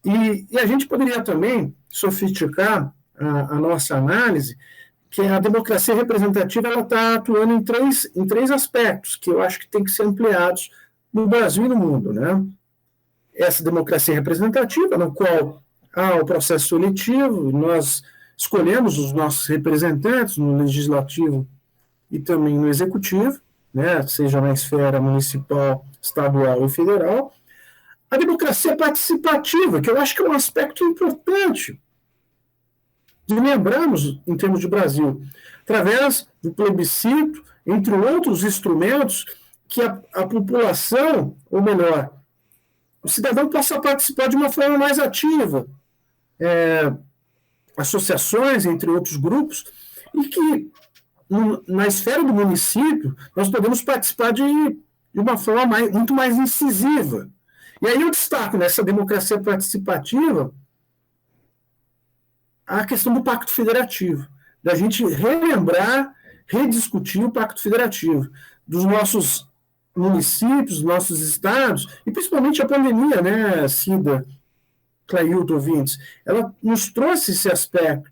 E a gente poderia também sofisticar a nossa análise, que a democracia representativa ela está atuando em três aspectos que eu acho que tem que ser ampliados no Brasil e no mundo, né? Essa democracia representativa, no qual há o processo seletivo, nós escolhemos os nossos representantes no legislativo e também no executivo, né? Seja na esfera municipal, estadual e federal. A democracia participativa, que eu acho que é um aspecto importante de lembrarmos em termos de Brasil, através do plebiscito, entre outros instrumentos, que a população, ou melhor, o cidadão possa participar de uma forma mais ativa, associações, entre outros grupos, e que na esfera do município nós podemos participar de uma forma muito mais incisiva. E aí eu destaco nessa democracia participativa a questão do Pacto Federativo, da gente relembrar, rediscutir o Pacto Federativo, dos nossos municípios, dos nossos estados, e principalmente a pandemia, né, Cida, Clailton, ouvintes, ela nos trouxe esse aspecto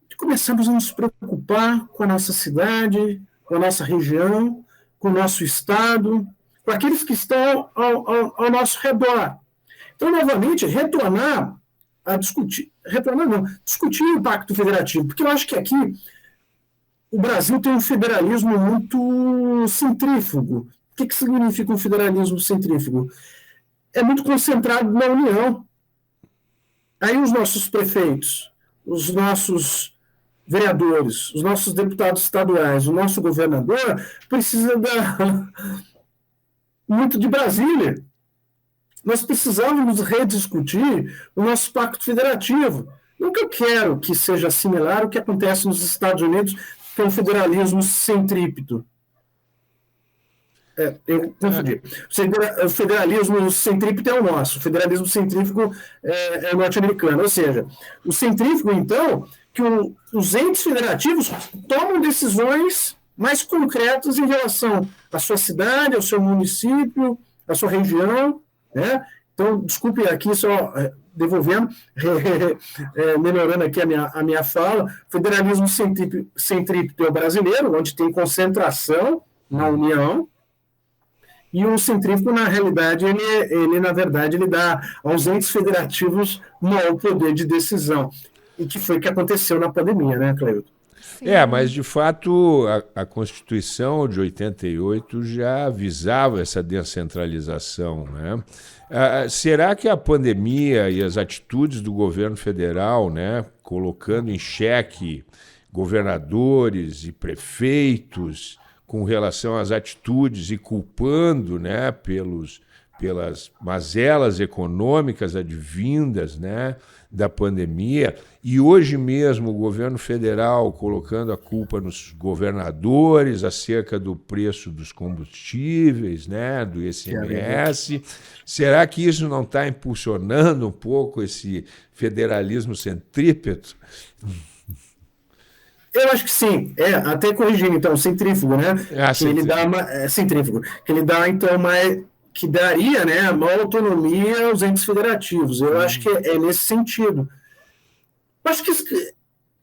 de começarmos a nos preocupar com a nossa cidade, com a nossa região, com o nosso estado, com aqueles que estão ao nosso redor. Então, novamente, discutir o Pacto Federativo, porque eu acho que aqui o Brasil tem um federalismo muito centrífugo. O que significa um federalismo centrífugo? É muito concentrado na União. Aí os nossos prefeitos, os nossos vereadores, os nossos deputados estaduais, o nosso governador precisa muito de Brasília. Nós precisamos rediscutir o nosso pacto federativo. Não que eu quero que seja similar ao que acontece nos Estados Unidos, que é um federalismo centrípeto. Eu confundi. O federalismo centrípeto é o nosso, o federalismo centrífugo é o norte-americano. Ou seja, o centrífugo, então, que os entes federativos tomam decisões mais concretas em relação à sua cidade, ao seu município, à sua região, né? Então, desculpe aqui só devolvendo, melhorando aqui a minha fala, federalismo centrípeto é o brasileiro, onde tem concentração na União, e o centrífugo, na realidade, ele na verdade, ele dá aos entes federativos maior poder de decisão, e que foi o que aconteceu na pandemia, né, Clailton? Mas de fato a Constituição de 88 já visava essa descentralização, né? Será que a pandemia e as atitudes do governo federal, né, colocando em xeque governadores e prefeitos com relação às atitudes e culpando, né, pelas mazelas econômicas advindas, né, da pandemia, e hoje mesmo o governo federal colocando a culpa nos governadores acerca do preço dos combustíveis, né, do ICMS. Será que isso não está impulsionando um pouco esse federalismo centrípeto? Eu acho que sim, até corrigindo, então, centrífugo, né? Centrífugo, que ele dá, então, que daria, né, maior autonomia aos entes federativos. Eu acho que é nesse sentido. Eu acho que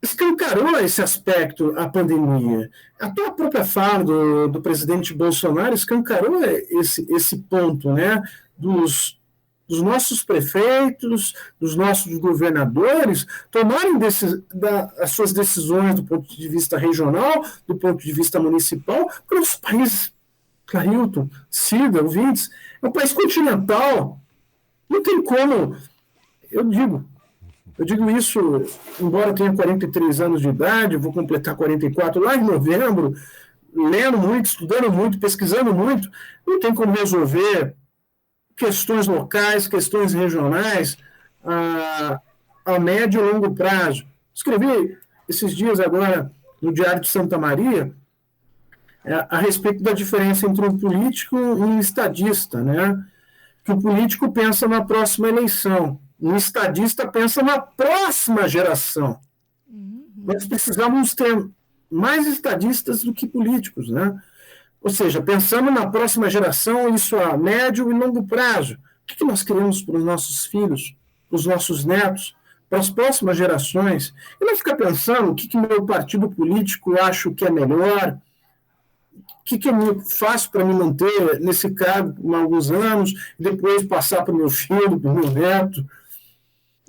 escancarou esse aspecto a pandemia. Até a própria fala do presidente Bolsonaro escancarou esse ponto, né, dos nossos prefeitos, dos nossos governadores tomarem as suas decisões do ponto de vista regional, do ponto de vista municipal, para os países. Clailton, Cida, ouvintes, é um país continental. Não tem como. Eu digo isso, embora eu tenha 43 anos de idade, vou completar 44 lá em novembro, lendo muito, estudando muito, pesquisando muito, não tem como resolver questões locais, questões regionais a médio e longo prazo. Escrevi esses dias agora no Diário de Santa Maria a respeito da diferença entre um político e um estadista, né? Que o político pensa na próxima eleição, um estadista pensa na próxima geração. Nós precisamos ter mais estadistas do que políticos, né? Ou seja, pensando na próxima geração, isso a médio e longo prazo. O que nós queremos para os nossos filhos, para os nossos netos, para as próximas gerações, e não ficar pensando o que meu partido político acha que é melhor, o que eu faço para me manter nesse cargo por alguns anos, depois passar para o meu filho, para o meu neto.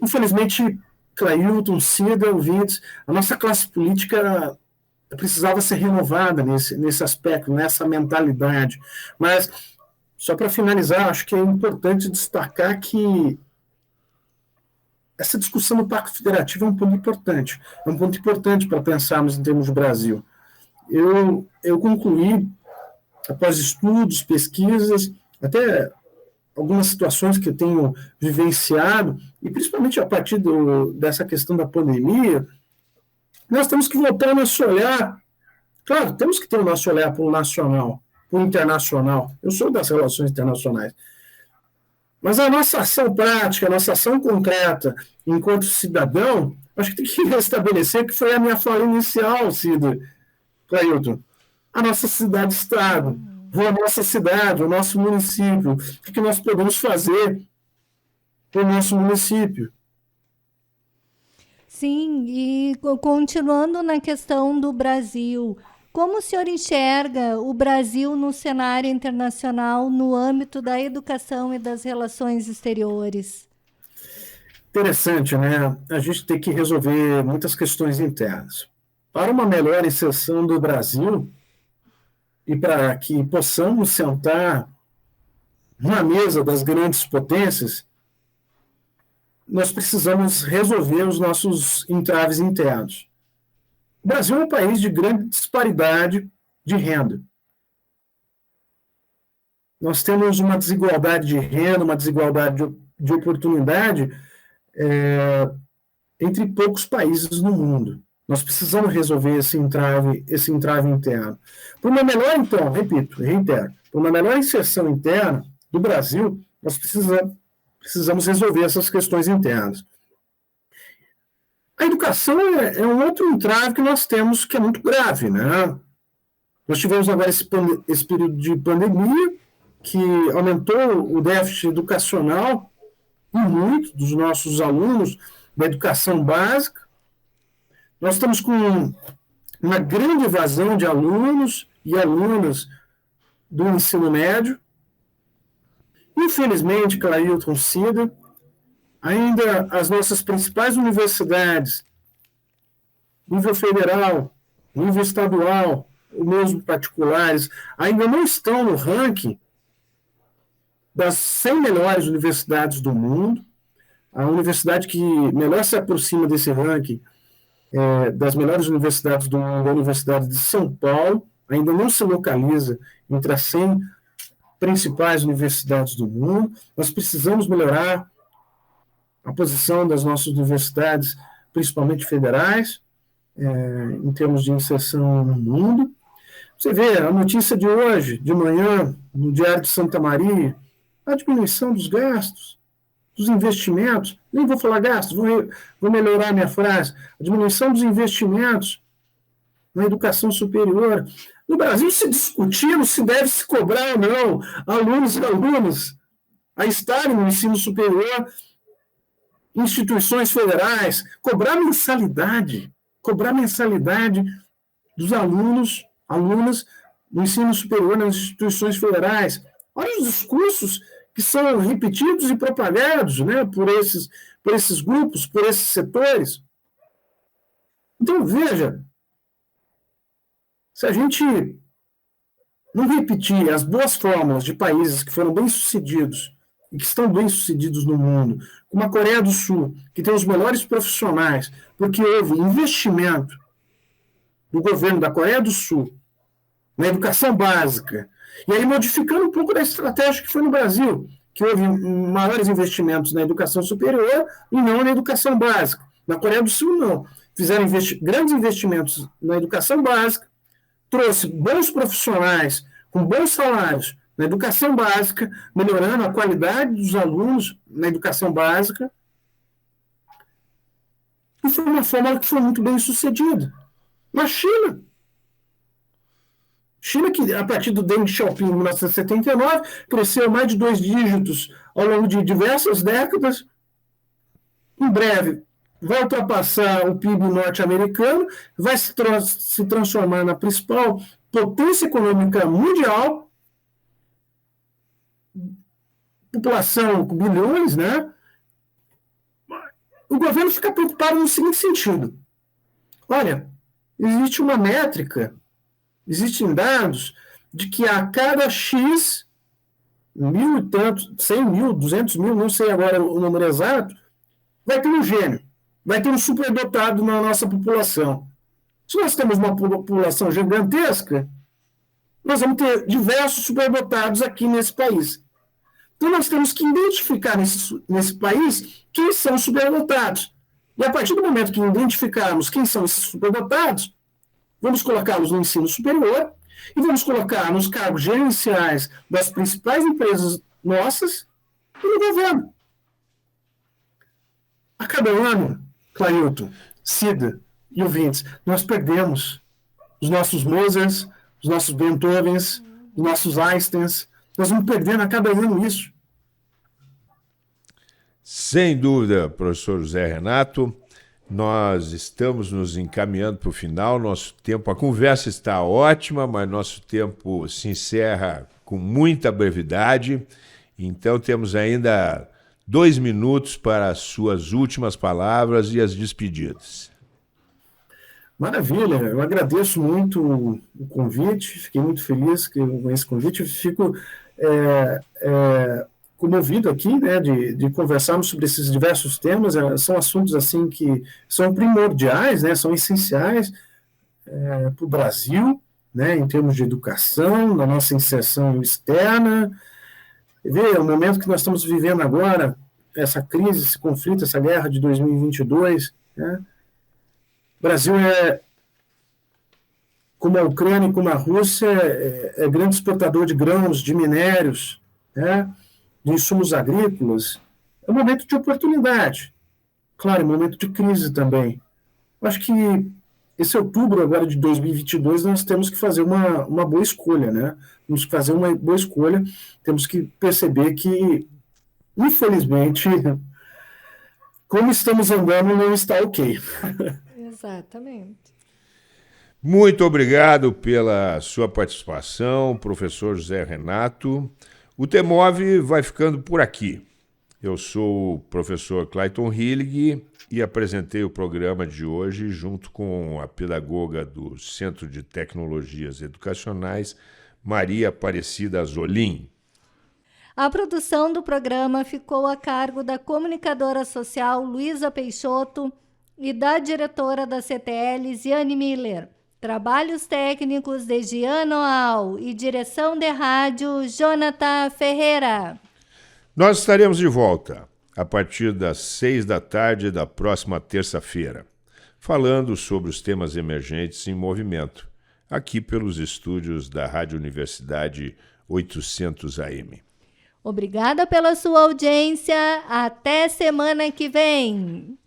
Infelizmente, Clailton, Cida, ouvintes, a nossa classe política precisava ser renovada nesse aspecto, nessa mentalidade. Mas, só para finalizar, acho que é importante destacar que essa discussão do Pacto Federativo é um ponto importante para pensarmos em termos de Brasil. Eu concluí, após estudos, pesquisas, até algumas situações que eu tenho vivenciado, e principalmente a partir dessa questão da pandemia, nós temos que voltar o nosso olhar. Claro, temos que ter o nosso olhar para o nacional, para o internacional. Eu sou das relações internacionais. Mas a nossa ação prática, a nossa ação concreta, enquanto cidadão, acho que tem que restabelecer, que foi a minha fala inicial, Cida, Clailton, a nossa cidade-estado, a nossa cidade, o nosso município, o que nós podemos fazer para o nosso município. Sim, e continuando na questão do Brasil, como o senhor enxerga o Brasil no cenário internacional no âmbito da educação e das relações exteriores? Interessante, né? A gente tem que resolver muitas questões internas. Para uma melhor inserção do Brasil e para que possamos sentar na mesa das grandes potências, nós precisamos resolver os nossos entraves internos. O Brasil é um país de grande disparidade de renda. Nós temos uma desigualdade de renda, uma desigualdade de oportunidade entre poucos países no mundo. Nós precisamos resolver esse entrave interno. Por uma melhor, então, reitero, por uma melhor inserção interna do Brasil, nós precisamos resolver essas questões internas. A educação é um outro entrave que nós temos que é muito grave, né? Nós tivemos agora esse período de pandemia que aumentou o déficit educacional e muito dos nossos alunos da educação básica. Nós estamos com uma grande evasão de alunos e alunas do ensino médio. Infelizmente, Clailton, Cida, ainda as nossas principais universidades, nível federal, nível estadual, ou mesmo particulares, ainda não estão no ranking das 100 melhores universidades do mundo. A universidade que melhor se aproxima desse ranking das melhores universidades do mundo, a Universidade de São Paulo, ainda não se localiza entre as 100 principais universidades do mundo. Nós precisamos melhorar a posição das nossas universidades, principalmente federais, em termos de inserção no mundo. Você vê a notícia de hoje, de manhã, no Diário de Santa Maria, a diminuição dos gastos, dos investimentos, nem vou falar gastos, vou melhorar minha frase, a diminuição dos investimentos na educação superior. No Brasil se discutindo se deve se cobrar ou não alunos e alunas a estarem no ensino superior, instituições federais, cobrar mensalidade dos alunos, alunas no ensino superior nas instituições federais. Olha os discursos que são repetidos e propagados, né, por esses grupos, por esses setores. Então, veja, se a gente não repetir as boas fórmulas de países que foram bem-sucedidos e que estão bem-sucedidos no mundo, como a Coreia do Sul, que tem os melhores profissionais, porque houve investimento do governo da Coreia do Sul na educação básica, e aí modificando um pouco da estratégia que foi no Brasil, que houve maiores investimentos na educação superior e não na educação básica. Na Coreia do Sul, não. Fizeram grandes investimentos na educação básica, trouxe bons profissionais com bons salários na educação básica, melhorando a qualidade dos alunos na educação básica, e foi uma forma que foi muito bem sucedida. Na China, que a partir do Deng Xiaoping, em 1979, cresceu mais de 2 dígitos ao longo de diversas décadas. Em breve, vai ultrapassar o PIB norte-americano, vai se transformar na principal potência econômica mundial, população com bilhões, né? O governo fica preocupado no seguinte sentido: olha, existe uma métrica, existem dados de que a cada X, 1.000 e tantos, 100 mil, 200 mil, não sei agora o número exato, vai ter um gênio, vai ter um superdotado na nossa população. Se nós temos uma população gigantesca, nós vamos ter diversos superdotados aqui nesse país. Então, nós temos que identificar nesse país quem são os superdotados. E a partir do momento que identificarmos quem são esses superdotados, vamos colocá-los no ensino superior e vamos colocar nos cargos gerenciais das principais empresas nossas e no governo. A cada ano, Clailton, Cida e ouvintes, nós perdemos os nossos Mozarts, os nossos Beethovens, os nossos Einsteins. Nós vamos perdendo a cada ano isso. Sem dúvida, professor José Renato, nós estamos nos encaminhando para o final. Nosso tempo, a conversa está ótima, mas nosso tempo se encerra com muita brevidade. Então temos ainda 2 minutos para as suas últimas palavras e as despedidas. Maravilha, eu agradeço muito o convite, fiquei muito feliz com esse convite. Eu fico comovido aqui, né, de conversarmos sobre esses diversos temas. São assuntos assim que são primordiais, né, são essenciais para o Brasil, né, em termos de educação, da nossa inserção externa. O momento que nós estamos vivendo agora, essa crise, esse conflito, essa guerra de 2022, né? O Brasil como a Ucrânia e como a Rússia, é grande exportador de grãos, de minérios, né? De insumos agrícolas. É um momento de oportunidade. Claro, é um momento de crise também. Eu acho que esse outubro agora de 2022 nós temos que fazer uma boa escolha, né? Temos que fazer uma boa escolha, temos que perceber que, infelizmente, como estamos andando não está ok. Exatamente. Muito obrigado pela sua participação, professor José Renato. O TEMOV vai ficando por aqui. Eu sou o professor Clayton Hillig e apresentei o programa de hoje junto com a pedagoga do Centro de Tecnologias Educacionais, Maria Aparecida Azolim. A produção do programa ficou a cargo da comunicadora social Luísa Peixoto e da diretora da CTL, Ziane Miller. Trabalhos técnicos de Giano Al e direção de rádio, Jonathan Ferreira. Nós estaremos de volta a partir das 6 da tarde da próxima terça-feira, falando sobre os temas emergentes em movimento, aqui pelos estúdios da Rádio Universidade 800 AM. Obrigada pela sua audiência. Até semana que vem.